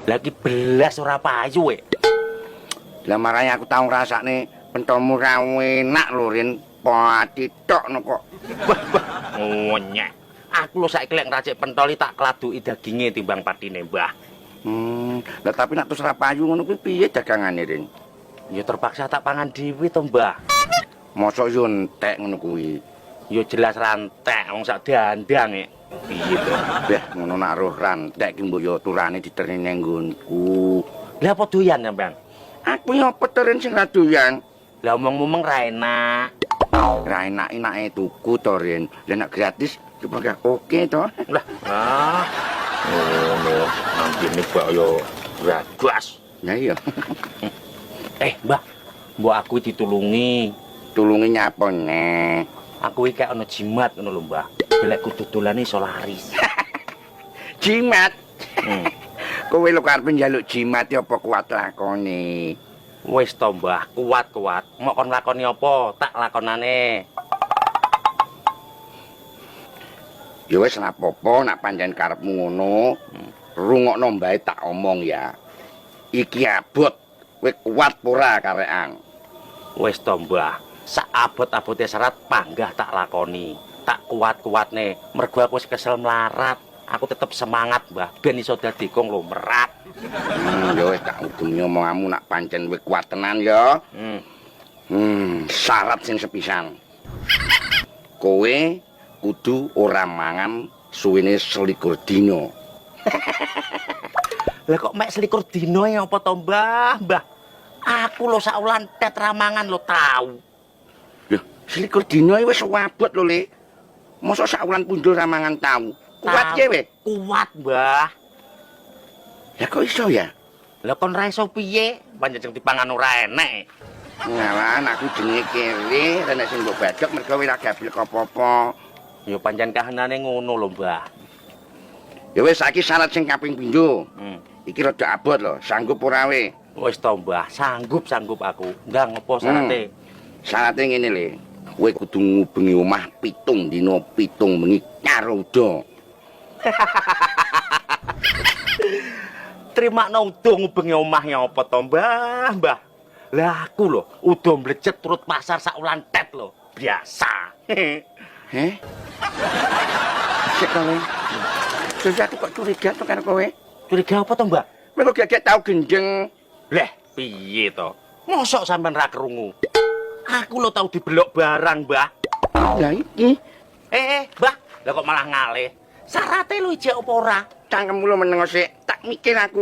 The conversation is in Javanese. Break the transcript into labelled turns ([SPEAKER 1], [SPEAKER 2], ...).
[SPEAKER 1] Lagi belas ora payu e.
[SPEAKER 2] Lah marane aku tau ngrasakne pentolmu ra enak lho Rin. Pati tok no kok.
[SPEAKER 1] Wah, ngonyek. Aku lho saiki lek ngracik pentoli tak kladuki daginge timbang patine, Mbah.
[SPEAKER 2] Lah tapi nek terus ra payu ngono kuwi piye dagangane Rin?
[SPEAKER 1] Ya terpaksa tak pangan dhewe to, Mbah.
[SPEAKER 2] Mosok yo entek ngono kuwi.
[SPEAKER 1] Ya jelas rantek wong sak dandang e. Piye to?
[SPEAKER 2] Beh, ngono nak roh rantek ki mbok yo turane diterine nggonku.
[SPEAKER 1] Lah apa doyan sampean?
[SPEAKER 2] Aku yo apa Rin sing ra doyan.
[SPEAKER 1] Lah omong-omong ra enak.
[SPEAKER 2] Ra enak-enake tuku to Rin. Lah nek gratis juga oke to.
[SPEAKER 1] Lah, ngono. Ambine kok yo ragas.
[SPEAKER 2] Ya iya.
[SPEAKER 1] Mbah, mbok aku ditulungi.
[SPEAKER 2] Tulungi nyapa neh.
[SPEAKER 1] Aku iki ana jimat ngono lho, Mbah. Golek kudu dolane iso laris.
[SPEAKER 2] Jimat. Kowe lho karep njaluk jimat ya apa kuat lakone.
[SPEAKER 1] Wis to, Mbah, kuat-kuat. Mok kon lakoni apa, tak lakonane.
[SPEAKER 2] Ya wis ora apa-apa nek pancen karepmu ngono. Rungokno mbae tak omong ya. Iki abot, kowe kuat ora karekan.
[SPEAKER 1] Wis to, Mbah. Sak abot-abote serat panggah tak lakoni. Tak kuat-kuatne. Mergo aku wis kesel melarat. Aku tetep semangat, Mbah, ben iso dadi konglomerat.
[SPEAKER 2] Ya wis tak udengi omonganmu nak pancen kowe kuat tenan ya. Syarat sing sepisan. Kowe kudu ora mangan suwene 21 dina.
[SPEAKER 1] Lah kok mek 21 dina ya apa to, Mbah? Mbah, aku lho sak wulan tet ramangan lho tau.
[SPEAKER 2] Lho, 21 dina wis abot lho, Le. Mosok sak wulan pundhul ramangan tau. Kuat ya, we?
[SPEAKER 1] Kuat, Mbah.
[SPEAKER 2] Ya kok iso ya?
[SPEAKER 1] Lah kon ra iso piye? Pancen dipangan ora enek.
[SPEAKER 2] Ngalah aku jenenge kere, nek sing mbok badhek mergo ora gablek apa-apa.
[SPEAKER 1] Ya pancen kahanane ngono lho, Mbah.
[SPEAKER 2] Ya wis saiki syarat sing kaping pindho. Iki rada abot lho, sanggup ora we?
[SPEAKER 1] Wis to, Mbah, sanggup aku. Ndang apa syarate?
[SPEAKER 2] Syarate ngene Le. Kowe kudu ngubengi omah 7 dina 7 bengi karo uda.
[SPEAKER 1] Terima udo ngubengi omah ya apa to, Mbah? Mbah. Lah aku lho, udo mlecet turut pasar sak wulan tet lho. Biasa.
[SPEAKER 2] Heh? Sik kowe. Terus aku kok curiga to karo kowe?
[SPEAKER 1] Curiga apa to, Mbah?
[SPEAKER 2] Kowe kok gak tau gendeng.
[SPEAKER 1] Lah, piye to? Mosok sampean ra krungu? Aku lho tau dibelok barang, Mbah.
[SPEAKER 2] Lah iki,
[SPEAKER 1] Mbah, lah kok malah ngalih? Syarate lho ijek apa ora?
[SPEAKER 2] cangkemmu lho menengo sik, tak mikir aku.